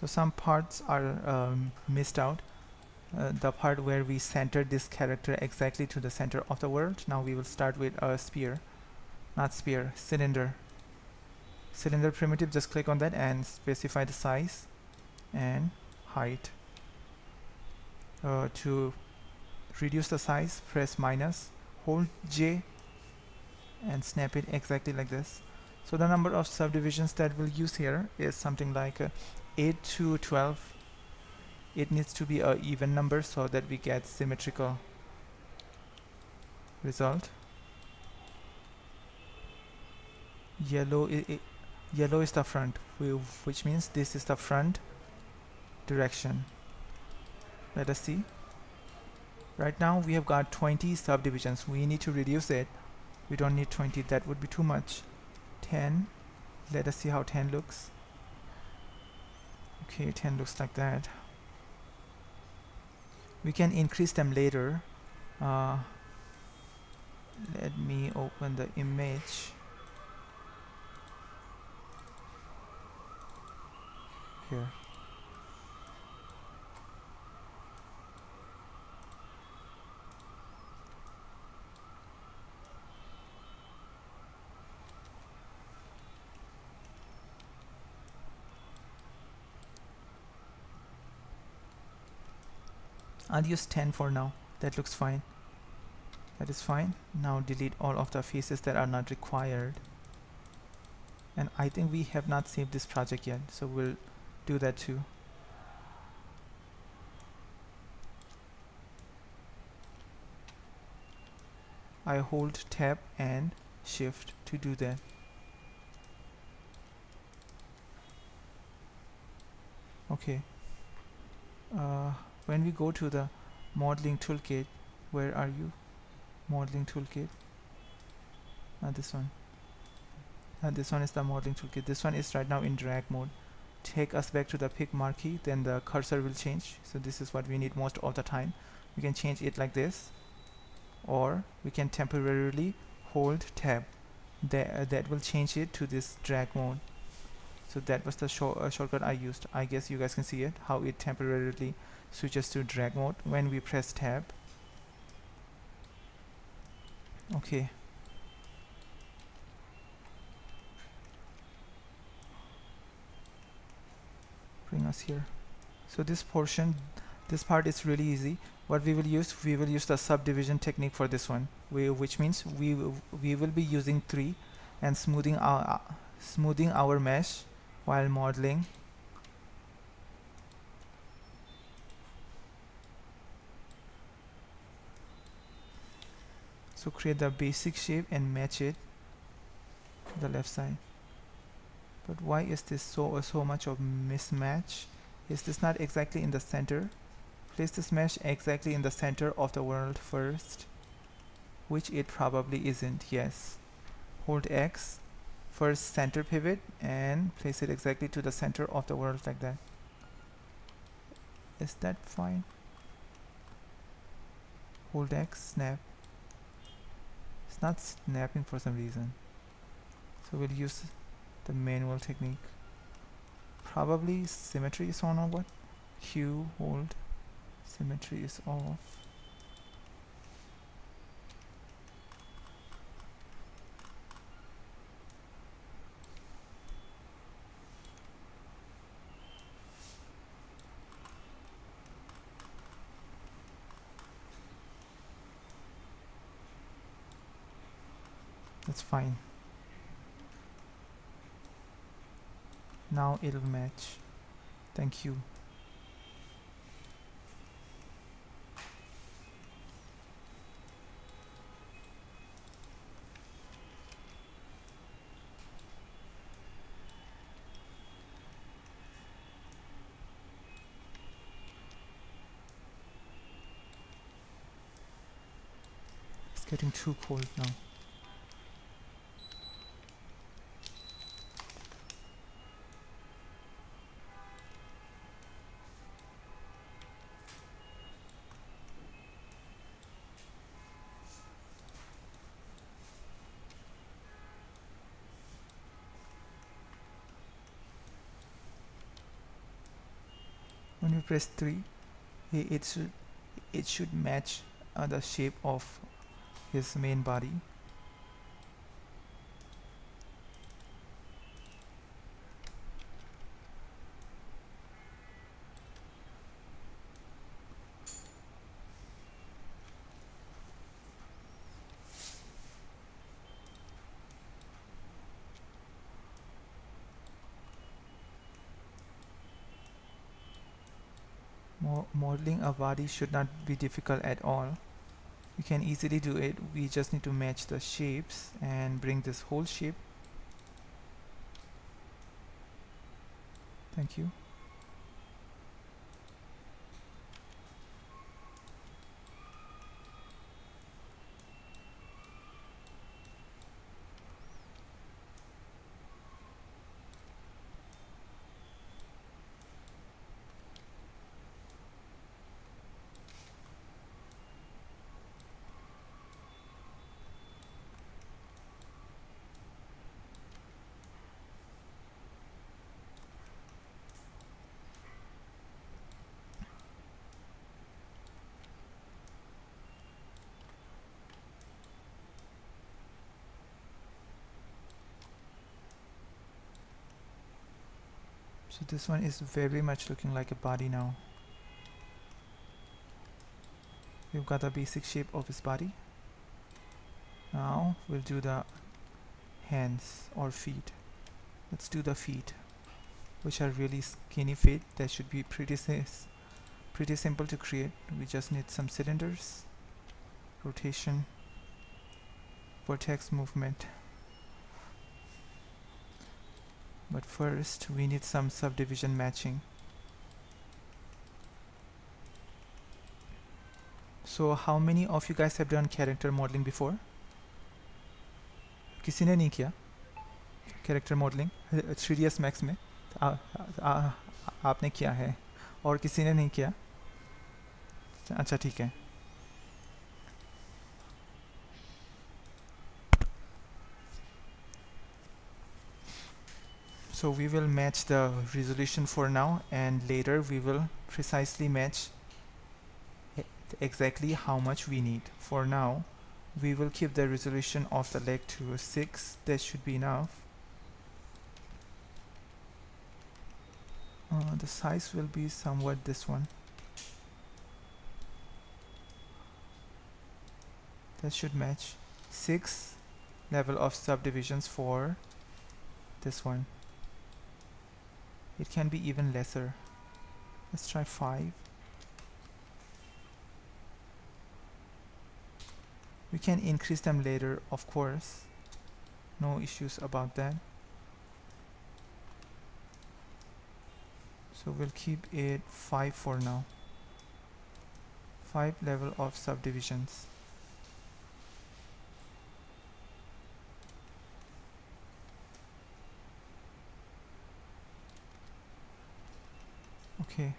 So some parts are missed out. The part where we centered this character exactly to the center of the world. Now we will start with a sphere, not sphere, cylinder. Cylinder primitive, just click on that and specify the size and height. To reduce the size, press minus, hold J and snap it exactly like this. So the number of subdivisions that we'll use here is something like 8 to 12. It needs to be an even number so that we get symmetrical result. Yellow is the front, which means this is the front direction. Let us see. Right now we have got 20 subdivisions. We need to reduce it. We don't need 20, that would be too much. 10. Let us see how 10 looks. Okay, 10 looks like that. We can increase them later. Let me open the image here. I'll use 10 for now. That looks fine. That is fine. Now delete all of the faces that are not required. And I think we have not saved this project yet, so we'll do that too. I hold tab and shift to do that. Okay. When we go to the modeling toolkit, where are you? Modeling toolkit. This one. This one is the modeling toolkit. This one is right now in drag mode. Take us back to the pick marquee, then the cursor will change. So this is what we need most of the time. We can change it like this, or we can temporarily hold tab. That will change it to this drag mode. So that was the shortcut I used. I guess you guys can see it, how it temporarily switches to drag mode when we press tab. Okay. Bring us here. So this portion, this part is really easy. What we will use the subdivision technique for this one, which means we will be using 3 and smoothing our mesh while modeling. So create the basic shape and match it to the left side. But why is this so much of mismatch? Is this not exactly in the center? Place this mesh exactly in the center of the world first, which it probably isn't. Yes. Hold X, first center pivot, and place it exactly to the center of the world like that. Is that fine? Hold X, snap. It's not snapping for some reason. So we'll use the manual technique. Probably symmetry is on or what? Q, hold, symmetry is off. That's fine. Now it'll match. Thank you. It's getting too cold now. When you press 3, it should match the shape of his main body. Modeling a body should not be difficult at all. We can easily do it. We just need to match the shapes and bring this whole shape. Thank you. So this one is very much looking like a body now. We've got the basic shape of his body. Now we'll do the hands or feet. Let's do the feet, which are really skinny feet. That should be pretty simple to create. We just need some cylinders, rotation, vertex movement. But first we need some subdivision matching. So how many of you guys have done character modeling before? किसी ने नहीं किया character modeling 3ds Max में? आपने किया है और किसी ने नहीं किया? अच्छा ठीक है. So we will match the resolution for now, and later we will precisely match exactly how much we need. For now we will keep the resolution of the leg to 6. That should be enough. The size will be somewhat this one. That should match. 6 level of subdivisions for this one. It can be even lesser. Let's try 5. We can increase them later, of course. No issues about that. So we'll keep it 5 for now. 5 level of subdivisions. Okay.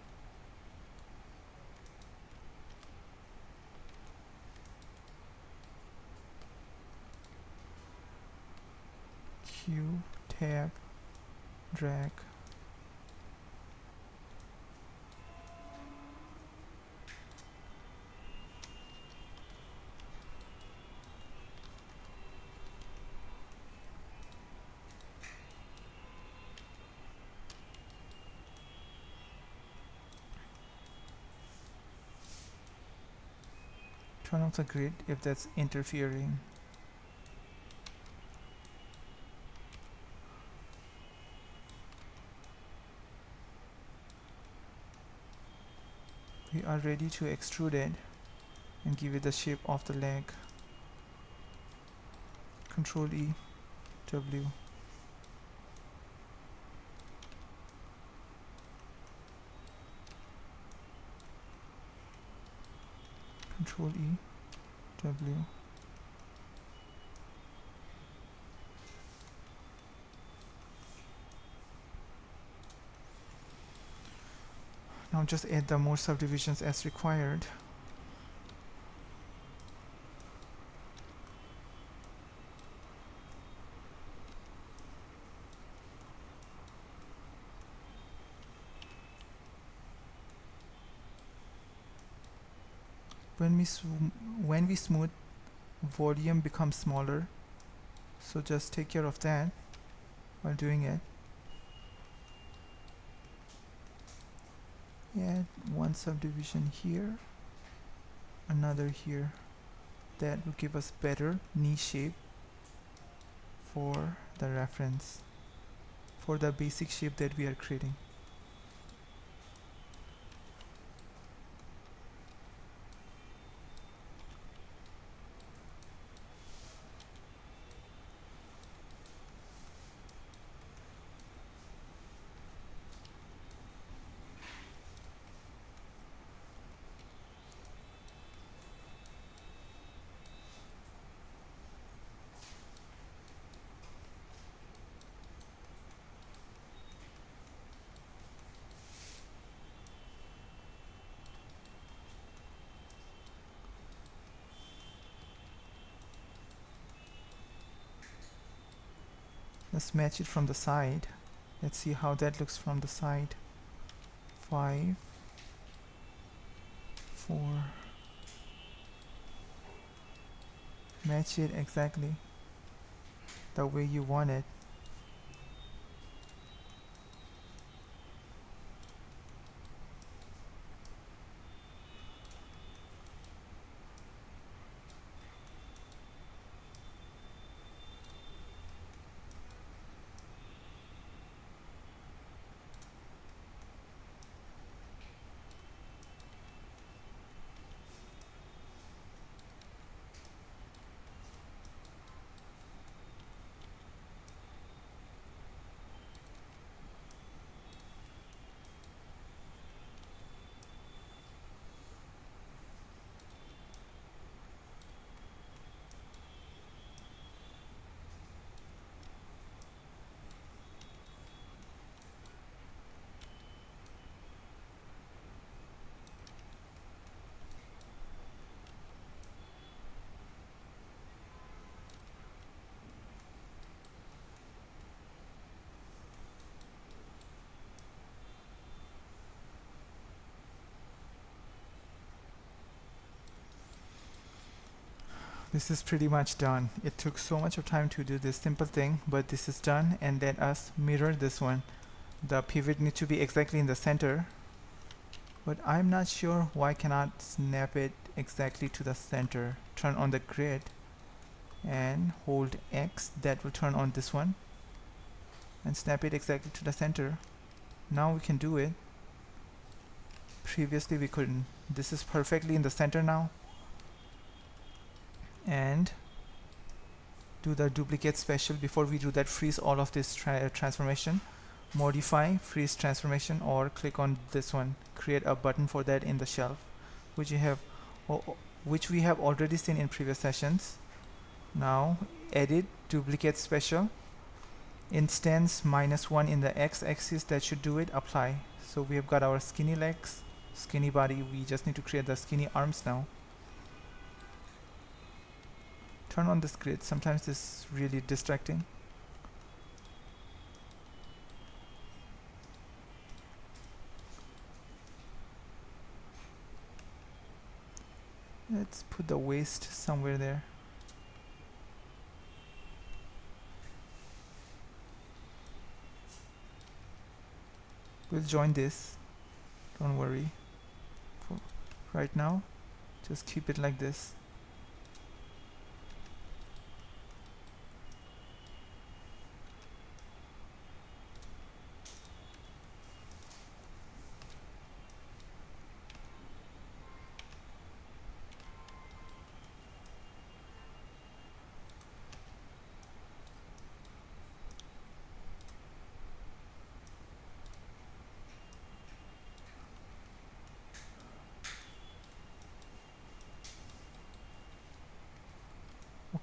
Q, tab, drag. Turn off the grid if that's interfering. We are ready to extrude it and give it the shape of the leg. Control E, W. Control E, W. Now just add the more subdivisions as required. when we smooth, volume becomes smaller, so just take care of that while doing it. Add one subdivision here, another here. That will give us better knee shape for the reference, for the basic shape that we are creating. Let's match it from the side. Let's see how that looks from the side. 5, 4. Match it exactly the way you want it. This is pretty much done. It took so much of time to do this simple thing, but this is done, and let us mirror this one. The pivot needs to be exactly in the center, but I'm not sure why I cannot snap it exactly to the center. Turn on the grid and hold X, that will turn on this one, and snap it exactly to the center. Now we can do it. Previously we couldn't. This is perfectly in the center now. And do the duplicate special. Before we do that, freeze all of this transformation, modify, freeze transformation, or click on this one, create a button for that in the shelf, which we have already seen in previous sessions. Now edit, duplicate special, instance -1 in the x-axis, that should do it, apply. So we have got our skinny legs, skinny body. We just need to create the skinny arms now. Turn on this grid. Sometimes this is really distracting. Let's put the waist somewhere there. We'll join this. Don't worry. For right now, just keep it like this.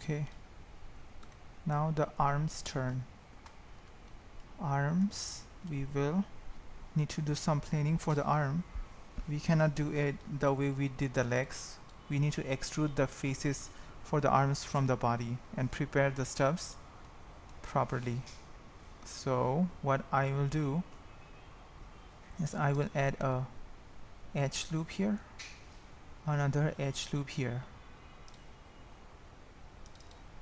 Okay, now the arms turn. Arms, we will need to do some planing for the arm. We cannot do it the way we did the legs. We need to extrude the faces for the arms from the body and prepare the stubs properly. So what I will do is I will add a edge loop here. another edge loop here,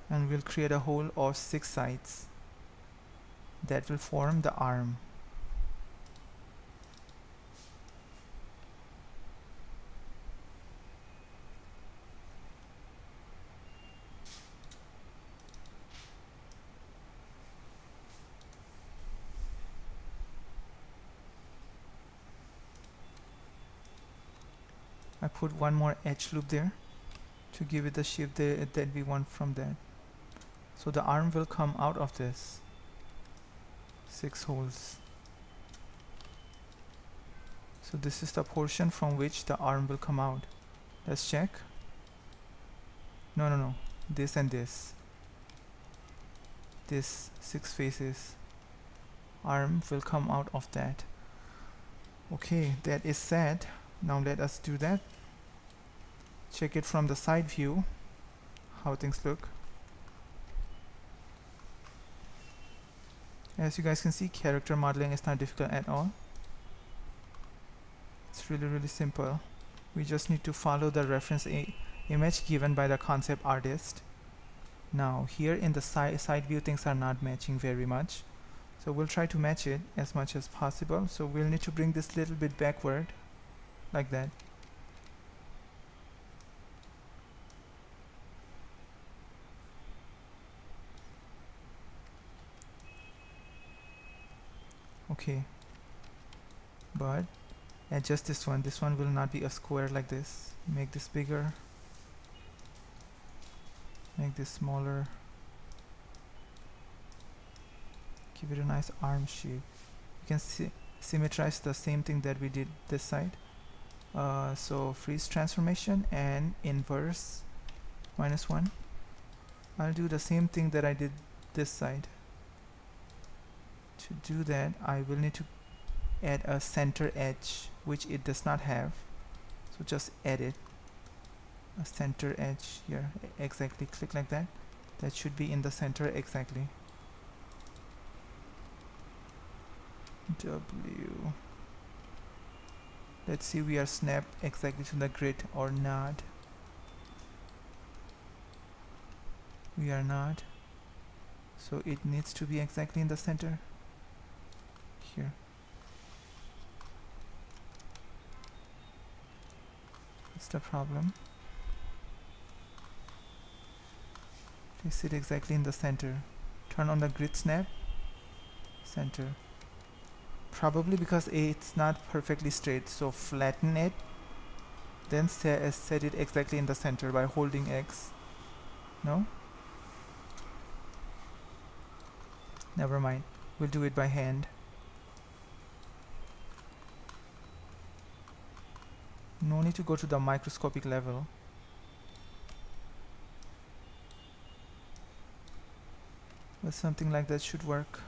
and we'll create a hole of 6 sides that will form the arm. I put one more edge loop there to give it the shape that we want from that. So the arm will come out of this 6 holes. So this is the portion from which the arm will come out. Let's check. No, this and this 6 faces, arm will come out of that. Okay, that is set. Now let us do that. Check it from the side view, how things look. As you guys can see, character modeling is not difficult at all. It's really simple. We just need to follow the reference image given by the concept artist. Now here in the side view, things are not matching very much, so we'll try to match it as much as possible. So we'll need to bring this little bit backward like that. Okay, but adjust this one. This one will not be a square like this. Make this bigger, make this smaller, give it a nice arm shape. You can symmetrize the same thing that we did this side. So freeze transformation and inverse -1. I'll do the same thing that I did this side. To do that, I will need to add a center edge, which it does not have. So just add it, a center edge here, exactly. Click like that. That should be in the center exactly. W. Let's see we are snapped exactly to the grid or not. We are not. So it needs to be exactly in the center. Here. What's the problem? Place it exactly in the center. Turn on the grid snap. Center. Probably because it's not perfectly straight, so flatten it, then set it exactly in the center by holding X. No? Never mind. We'll do it by hand. No need to go to the microscopic level. But something like that should work.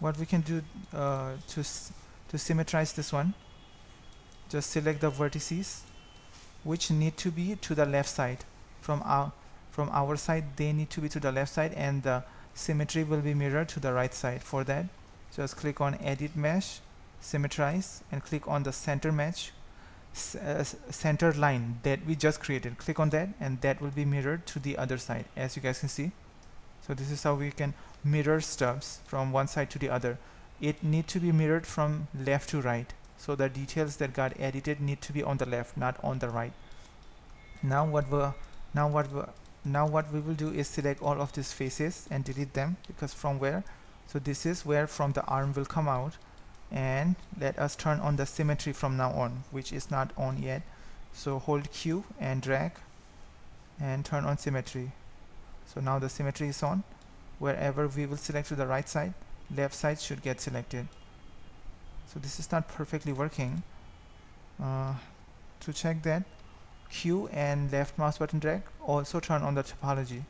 What we can do to symmetrize this one, just select the vertices which need to be to the left side. From our side, they need to be to the left side, and the symmetry will be mirrored to the right side. For that, just click on Edit Mesh, Symmetrize, and click on the center mesh, center line that we just created. Click on that, and that will be mirrored to the other side, as you guys can see. So this is how we can mirror stubs from one side to the other. It needs to be mirrored from left to right. So the details that got edited need to be on the left, not on the right. Now what we will do is select all of these faces and delete them, because from where? So this is where from the arm will come out, and let us turn on the symmetry from now on, which is not on yet. So hold Q and drag and turn on symmetry. So now the symmetry is on. Wherever we will select to the right side, left side should get selected. So this is not perfectly working. To check that, Q and left mouse button drag, also turn on the topology.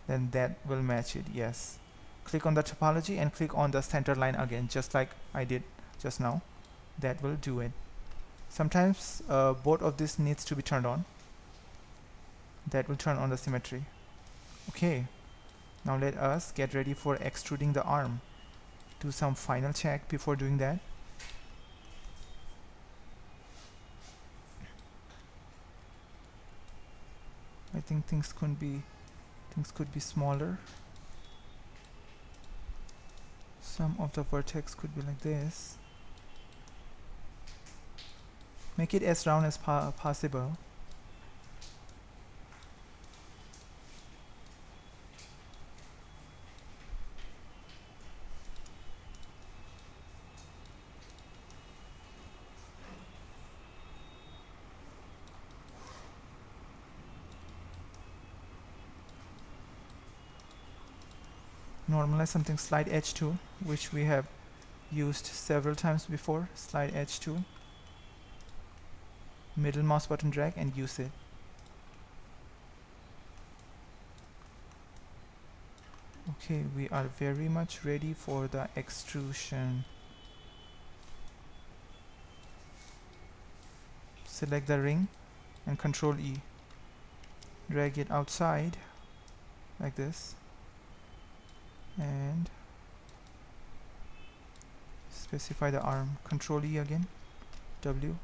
Then that will match it, yes. Click on the topology and click on the center line again, just like I did just now. That will do it. Sometimes both of this needs to be turned on. That will turn on the symmetry. Okay, Now let us get ready for extruding the arm. Do some final check before doing that. I think things could be smaller. Some of the vertex could be like this. Make it as round as possible. Normalize something, slide edge tool, which we have used several times before. Slide edge tool, middle mouse button drag and use it. Okay, we are very much ready for the extrusion. Select the ring and Control E. Drag it outside like this and specify the arm. Control E again, W.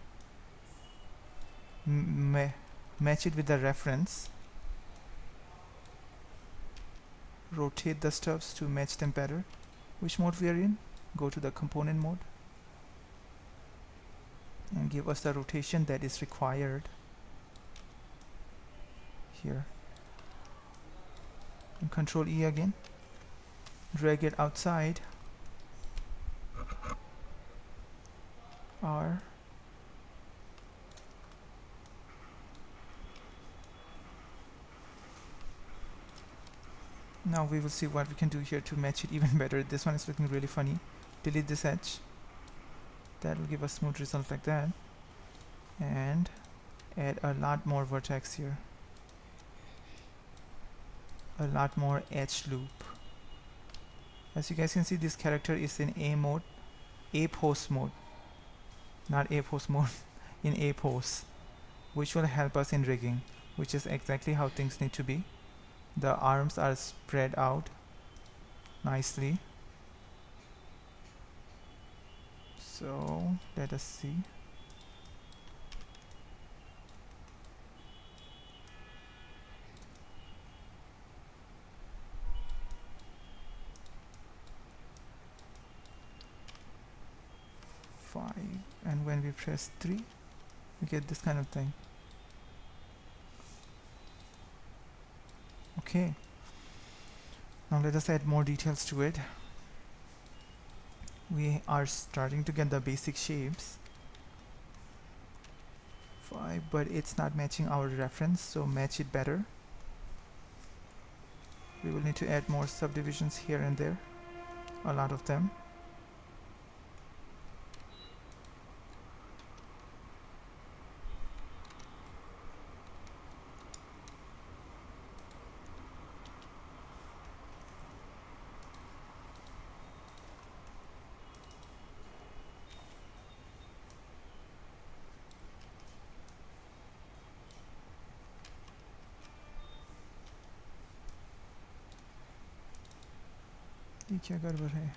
Match it with the reference. Rotate the stuffs to match them better. Which mode we are in? Go to the component mode and give us the rotation that is required here. And Control E again. Drag it outside. R. Now we will see what we can do here to match it even better. This one is looking really funny. Delete this edge. That will give us smooth result like that. And add a lot more vertex here. A lot more edge loop. As you guys can see, this character is in A mode, A pose mode. Not A pose mode, in A pose, which will help us in rigging, which is exactly how things need to be. The arms are spread out nicely. So let us see. And when we press 3, we get this kind of thing. Okay, now let us add more details to it. We are starting to get the basic shapes. 5, but it's not matching our reference, so match it better. We will need to add more subdivisions here and there, a lot of them. ये क्या गड़बड़ है?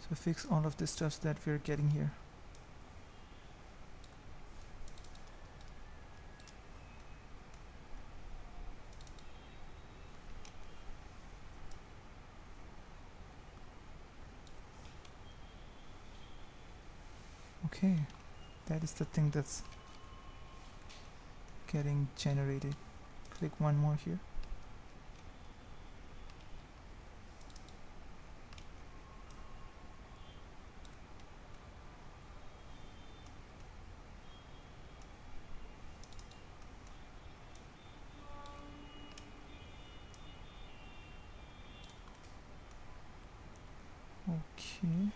So fix all of the stuff that we're getting here. Okay, that is the thing that's getting generated. Click one more here. Okay.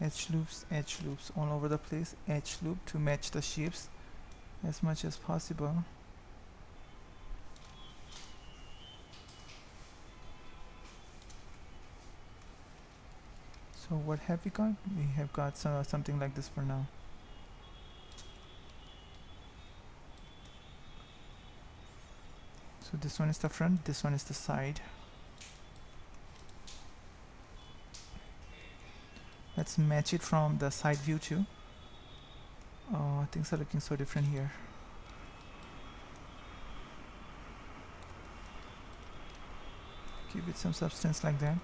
Edge loops all over the place. Edge loop to match the shapes as much as possible. So what have we got? We have got something like this for now. So this one is the front, this one is the side. Let's match it from the side view too. Things are looking so different here. Give it some substance like that.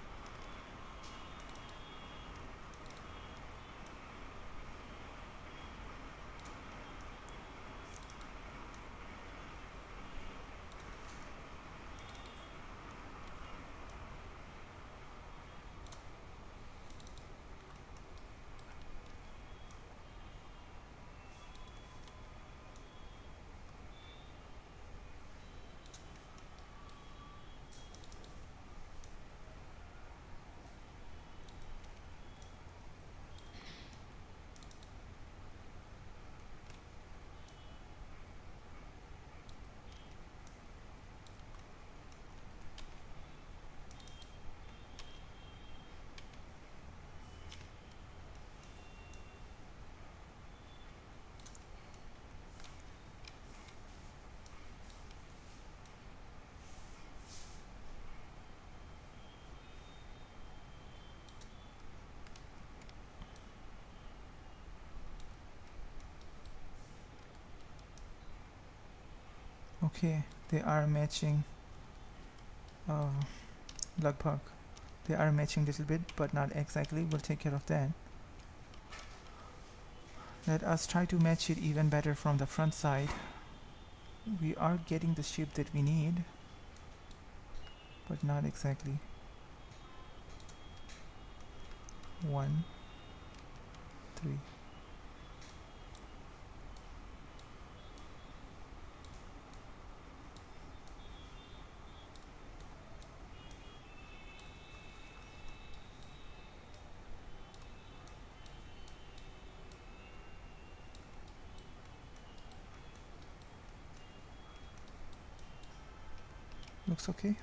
Okay, they are matching. Lagbhag. They are matching a little bit, but not exactly. We'll take care of that. Let us try to match it even better from the front side. We are getting the shape that we need, but not exactly. 1, 3. Looks okay.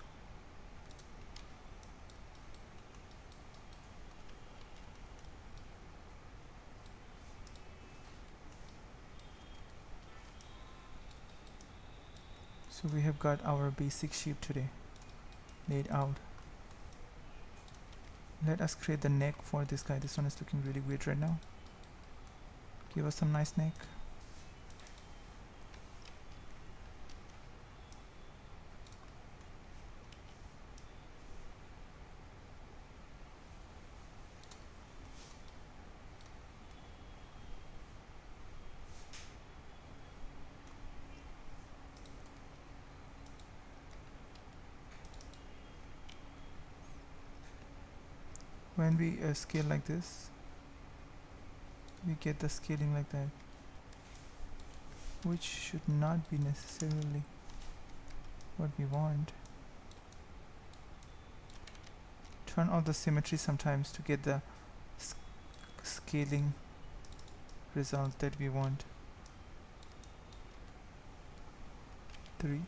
So we have got our basic shape today laid out. Let us create the neck for this guy. This one is looking really weird right now. Give us some nice neck. When we scale like this, we get the scaling like that, which should not be necessarily what we want. Turn off the symmetry sometimes to get the scaling result that we want. 3.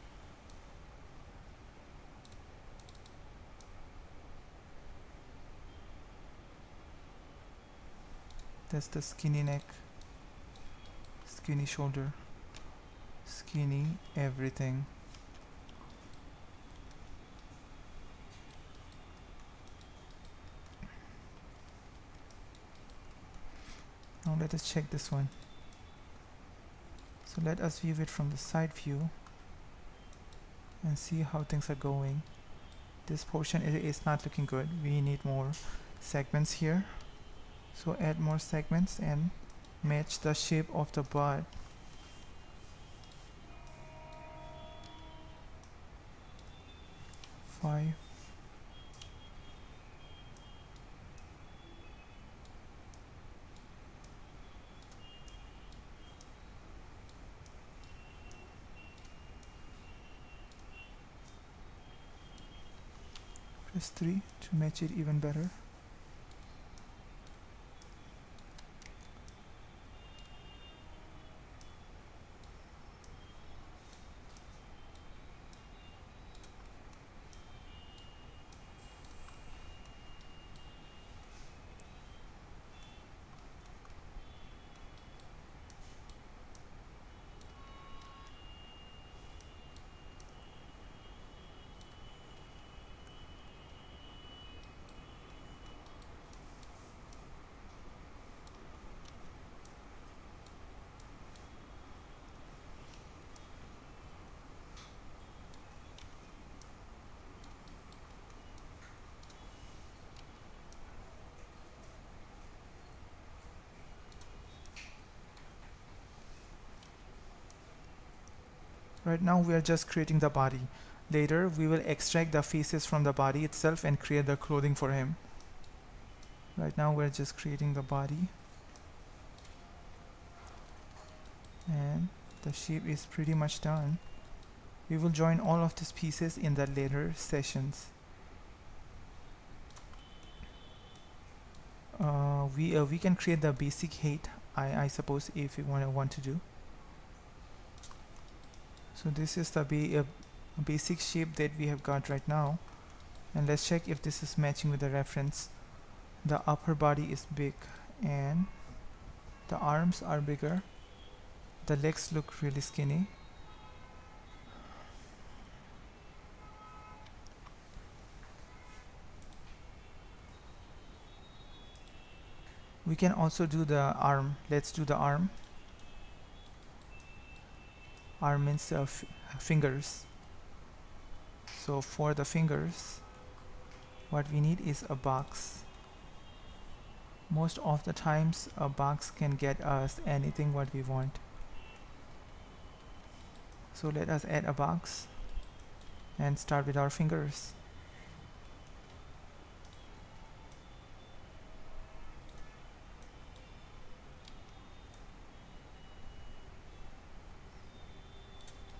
That's the skinny neck, skinny shoulder, skinny everything. Now let us check this one. So let us view it from the side view and see how things are going. This portion is not looking good. We need more segments here. So add more segments and match the shape of the butt. Five. Press 3 to match it even better. Right now we are just creating the body. Later we will extract the faces from the body itself and create the clothing for him. Right now we're just creating the body, and the shape is pretty much done. We will join all of these pieces in the later sessions. We can create the basic height, I suppose, if we want to do. So this is the basic shape that we have got right now, and let's check if this is matching with the reference. The upper body is big and the arms are bigger. The legs look really skinny. We can also do the arm. Let's do the arm. Arm means fingers. So for the fingers, what we need is a box. Most of the times a box can get us anything what we want. So let us add a box and start with our fingers.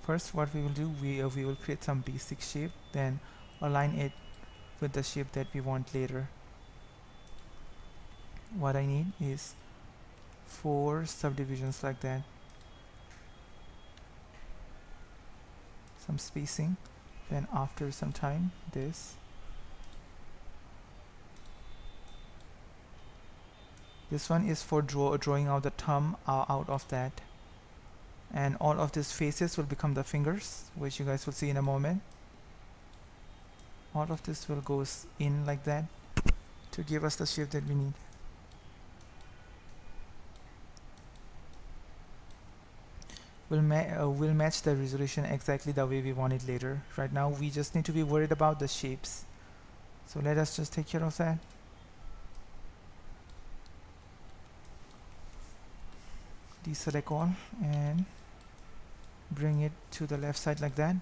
First what we will do, we will create some basic shape, then align it with the shape that we want later. What I need is 4 subdivisions like that, some spacing, then after some time this one is for drawing out the thumb out of that, and all of these faces will become the fingers, which you guys will see in a moment. All of this will go in like that to give us the shape that we need. We'll match the resolution exactly the way we want it later. Right now we just need to be worried about the shapes, so let us just take care of that. Deselect all and bring it to the left side like that.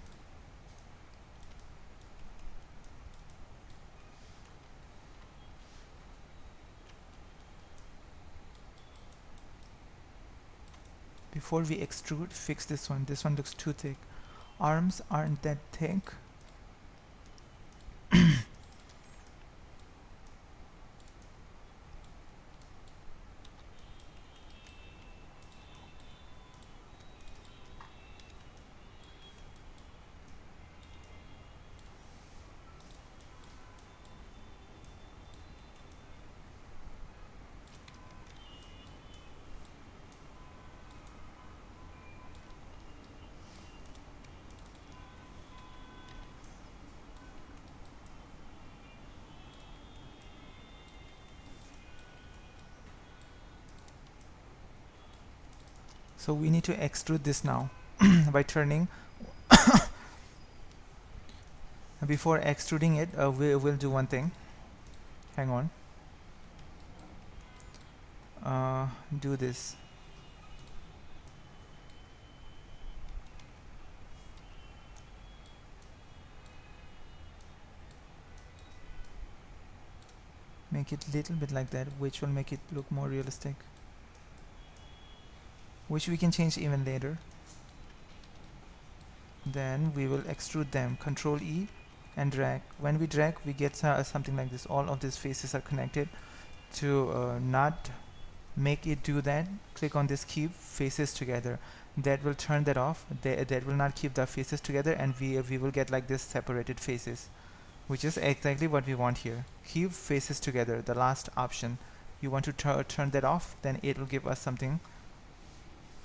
Before we extrude, fix this one. This one looks too thick. Arms aren't that thick. So we need to extrude this now by turning. Before extruding it, we'll do one thing. Hang on. Do this. Make it little bit like that, which will make it look more realistic, which we can change even later. Then we will extrude them. Control E and drag. When we drag, we get something like this. All of these faces are connected. To not make it do that, click on this keep faces together. That will turn that off. That will not keep the faces together, and we will get like this separated faces, which is exactly what we want here. Keep faces together, the last option. You want to turn that off, then it will give us something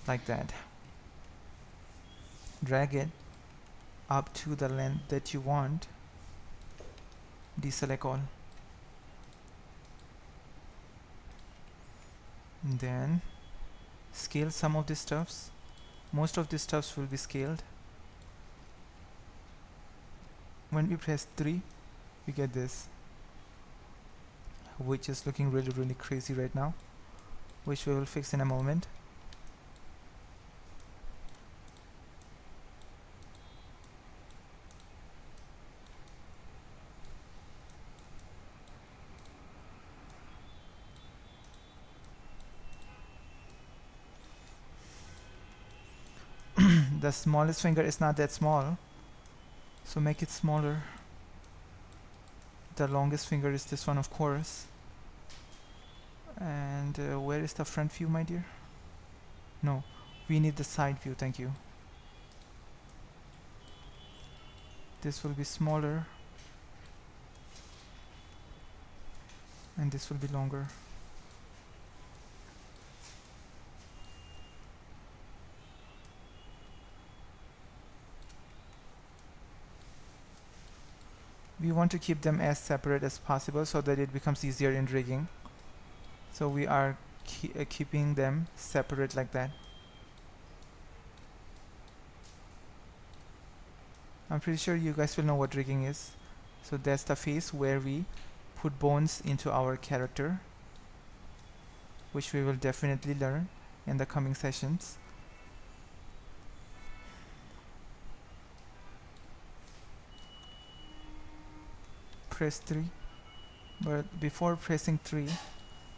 like that. Drag it up to the length that you want. Deselect all. And then scale some of these stuffs. Most of these stuffs will be scaled. When we press 3, we get this, which is looking really crazy right now, which we will fix in a moment. The smallest finger is not that small, so make it smaller. The longest finger is this one, of course. And where is the front view, my dear? No, we need the side view. Thank you. This will be smaller, and this will be longer. We want to keep them as separate as possible so that it becomes easier in rigging. So we are keeping them separate like that. I'm pretty sure you guys will know what rigging is. So that's the phase where we put bones into our character, which we will definitely learn in the coming sessions. Press 3, but before pressing 3,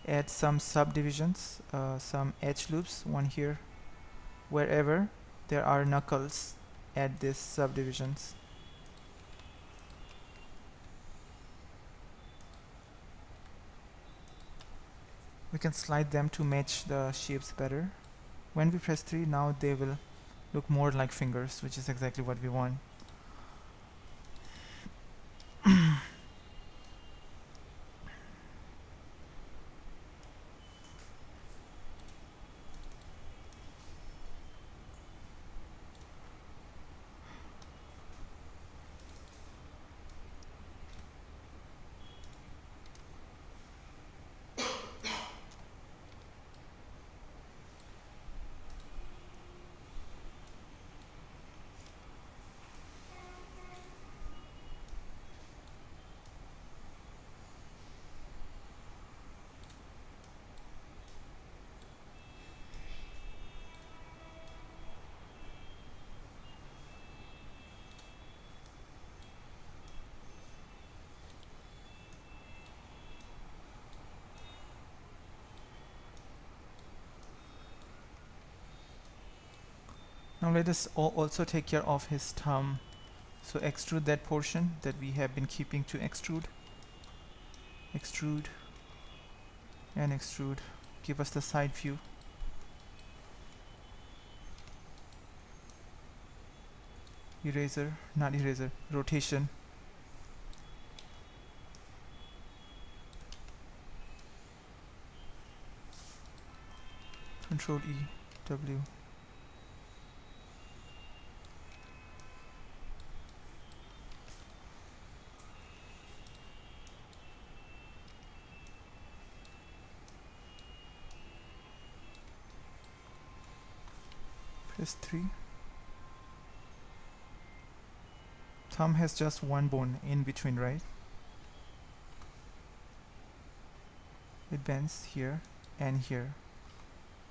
add some subdivisions, some edge loops, one here. Wherever there are knuckles, add these subdivisions. We can slide them to match the shapes better. When we press 3, now they will look more like fingers, which is exactly what we want. Now let us also take care of his thumb. So extrude that portion that we have been keeping to extrude. Extrude and extrude. Give us the side view. Eraser, not eraser, rotation. Control E, W. Press 3. Thumb has just one bone in between, right? It bends here and here.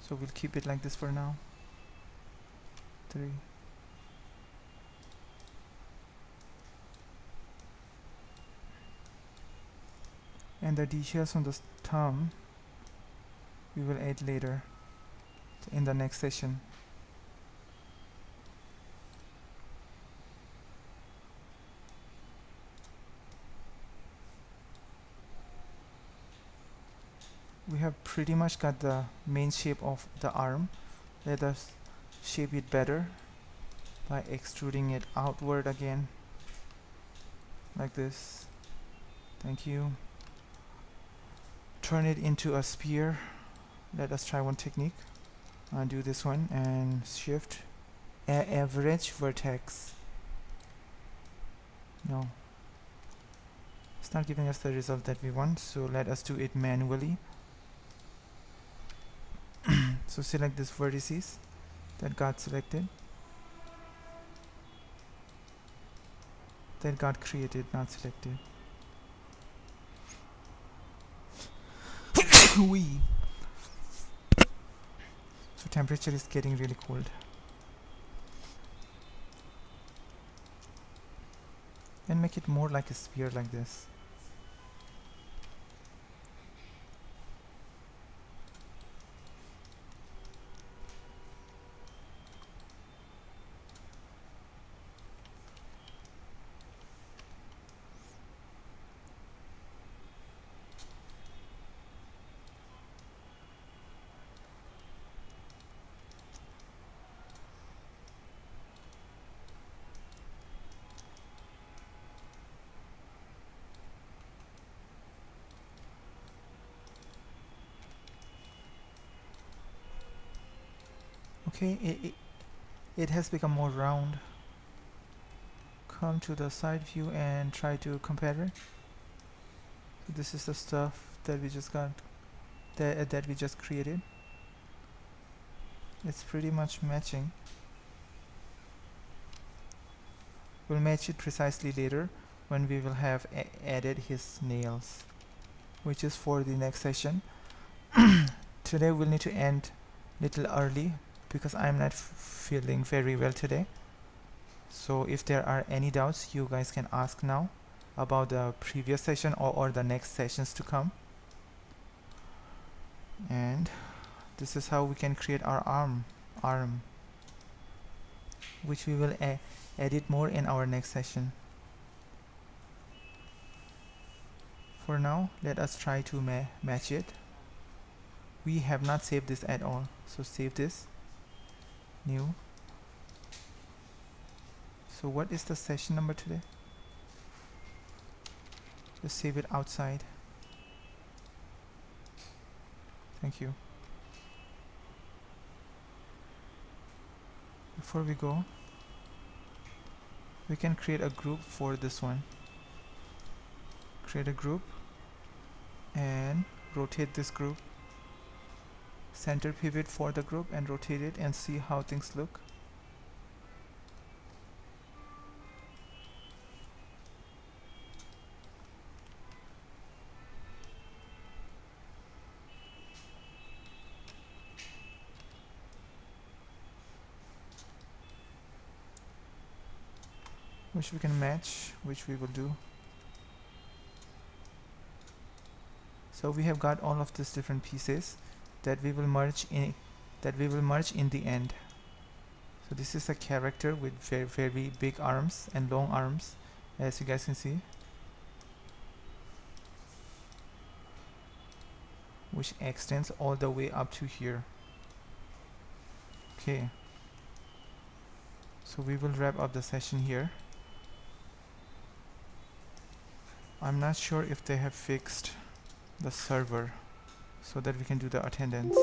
So we'll keep it like this for now. 3. And the details on the thumb we will add later in the next session. We have pretty much got the main shape of the arm. Let us shape it better by extruding it outward again, like this. Thank you. Turn it into a spear. Let us try one technique. Undo this one and shift average vertex. No, it's not giving us the result that we want, so let us do it manually. So select these vertices that got selected, that got created, not selected. Wee. So temperature is getting really cold. And make it more like a spear like this. Okay, it has become more round. Come to the side view and try to compare it. So this is the stuff that we just got, that we just created. It's pretty much matching. We'll match it precisely later when we will have added his nails, which is for the next session. Today we'll need to end little early because I'm not feeling very well today. So if there are any doubts, you guys can ask now about the previous session or the next sessions to come. And this is how we can create our arm, which we will edit more in our next session. For now, let us try to match it. We have not saved this at all, so save this, new. So what is the session number today? Just save it outside. Thank you. Before we go, we can create a group for this one. Create a group and rotate this group. Center pivot for the group and rotate it and see how things look. Which we can match, which we will do. So we have got all of these different pieces that we will merge in the end. So this is a character with very big arms and long arms, as you guys can see, which extends all the way up to here. Okay, so we will wrap up the session here. I'm not sure if they have fixed the server so that we can do the attendance.